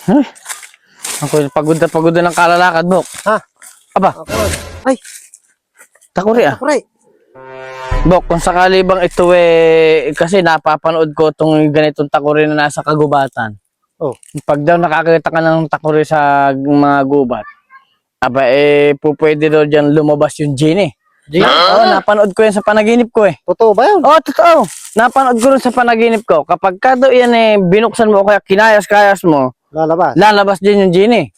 Ay, ako pagod na ng kalalakad, Bok. Ha? Aba, Ay, takuri ah. takuri. Bok, kung sakali bang ito kasi napapanood ko itong ganitong takuri na nasa kagubatan. Oh. Pag daw nakakita ka ng takuri sa mga gubat, aba pwede daw dyan lumabas yung genie. Genie? Oo, napanood ko yan sa panaginip ko eh. Totoo ba yun? Oo, totoo. Napanood ko rin sa panaginip ko. Kapag ka daw yan binuksan mo o kaya kinayas-kayas mo, lalabas din yung genie.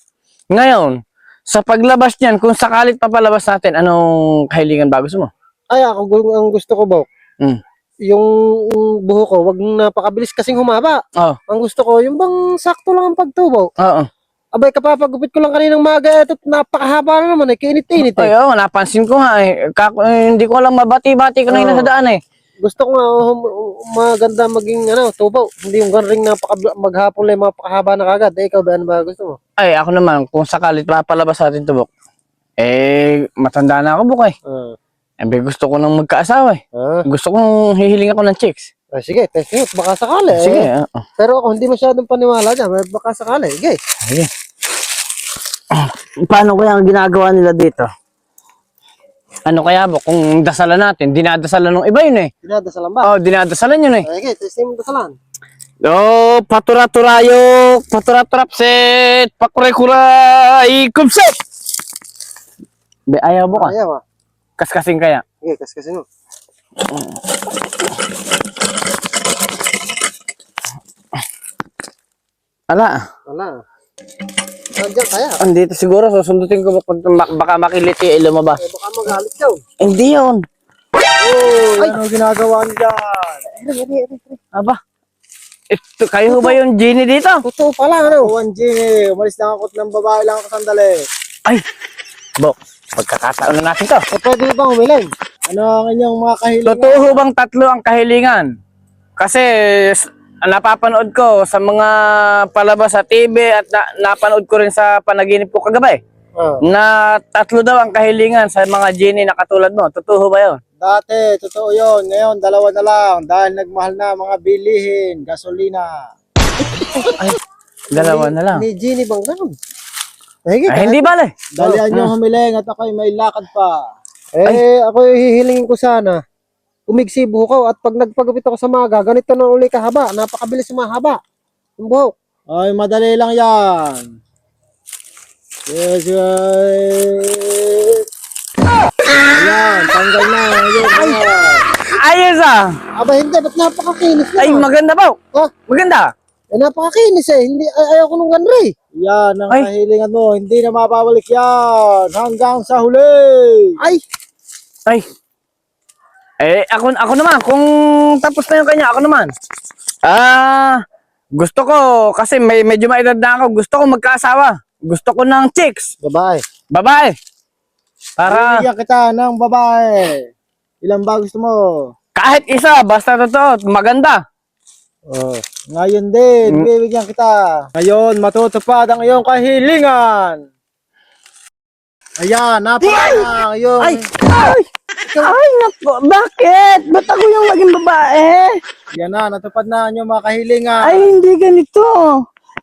Ngayon, sa paglabas niyan, kung sakalit papalabas natin, anong kahilingan ba gusto mo? Ay, ang gusto ko, Bok. Mm. Yung buho ko, wag napakabilis kasing humaba. Oo. Ang gusto ko, yung bang sakto lang ang pagtubo. Oo. Abay, kapapagupit ko lang kaninang maga, eto napakahaba na naman, kainit-init Ay, oo, napansin ko nga hindi ko lang mabati-bati ko na yun sa daan eh. Gusto ko nga maganda maging tubo. Hindi yung ganring maghapon lang mapakahaba na kagad. Ikaw ba, ano ba gusto mo? Ay, ako naman, kung sakalit papalabas natin to, Bok, matanda na ako, Bok eh. Gusto ko nang magkaasawa eh. Gusto kong hihiling ako ng chicks. Sige, test it. Baka sakali. Sige. Pero ako hindi masyadong paniwala dyan. Baka sakali. Sige. Sige. Paano kaya ang ginagawa nila dito? Ano kaya, Bok, kung dasalan natin? Dinadasalan ng iba yun eh. Dinadasalan ba? Oo, dinadasalan yun eh. Sige, testing mo dasalan. Paturaturayok, paturaturapset, pakuray-kuray, kumset! Ayaw mo ka? Ayaw ah. Kaskasing kaya? Sige, kaskasin mo. Wala. Nandiyan kaya? Andito siguro, susundutin ko baka makiliti lumabas. Baka magalit daw. Hindi yun. Ay, ano ginagawa niyan? Aba. Ito, kayo ba yung genie dito? Totoo pala, ano? Genie. Umalis lang ako ng babae lang ako sandali. Ay, Bok, pagkakataon na natin to. Pwede bang humiling? Ano ang inyong mga kahilingan? Totoo bang tatlo ang kahilingan? Kasi napapanood ko sa mga palabas sa TV at napanood ko rin sa panaginip ko kagabi. Na tatlo daw ang kahilingan sa mga genie na katulad mo. Totoo ba yun? Dati, totoo yun. Ngayon, dalawa na lang. Dahil nagmahal na mga bilihin, gasolina. Ay, dalawa na lang. Ni Genie bang ganun? Ay, hindi bale. Dalian nyo humiling at ako'y may lakad pa. Ako hihilingin ko sana. Umigsi buho ko at pag nagpagupit ako sa maga, ganito na uli kahaba. Napakabilis mahaba. Yung buhok. Ay, madali lang yan. Yes. Ayan, tanggal na. Ayos ah. Aba, hindi. Ba't napakakinis na? Ay, maganda ba? Oh. Maganda. Napakakinis eh. Hindi, ayaw ko nung ganri. Yan ang kahilingan mo. Hindi na mababalik yan. Hanggang sa huli. Ay. Ako naman. Kung tapos na yung kanya, ako naman. Gusto ko, kasi medyo maedad na ako, gusto ko magkaasawa. Gusto ko ng chicks. Babae. Para bibigyan kita ng babae. Ilan ba gusto mo? kahit isa, basta totoo, maganda. Ngayon din, bibigyan kita. Ngayon, matutupad ang iyong kahilingan. Ayan, napaka yung... Ay, naku, bakit? Ba't ako yung maging babae? Yan na, natupad na ang iyong mga kahilingan. Ay, hindi ganito.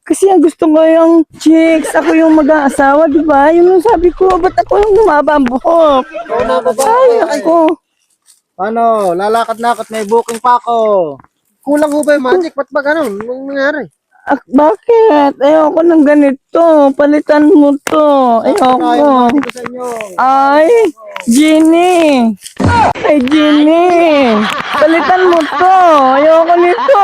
Kasi ang gusto ko yung chicks, ako yung mag-aasawa, di ba? Yung sabi ko, ba't ako yung lumaba ang buhok? Ikaw na babae. Ay, ako. Paano? Lalakad na ako at may booking pa ako. Kulang ho ba yung magic? Ba't ba ganun? Anong nangyari? Bakit? Ayoko ng ganito. Palitan mo to. Ayoko. Ay, Genie. Ay, Genie. Palitan mo to. Ayoko nito.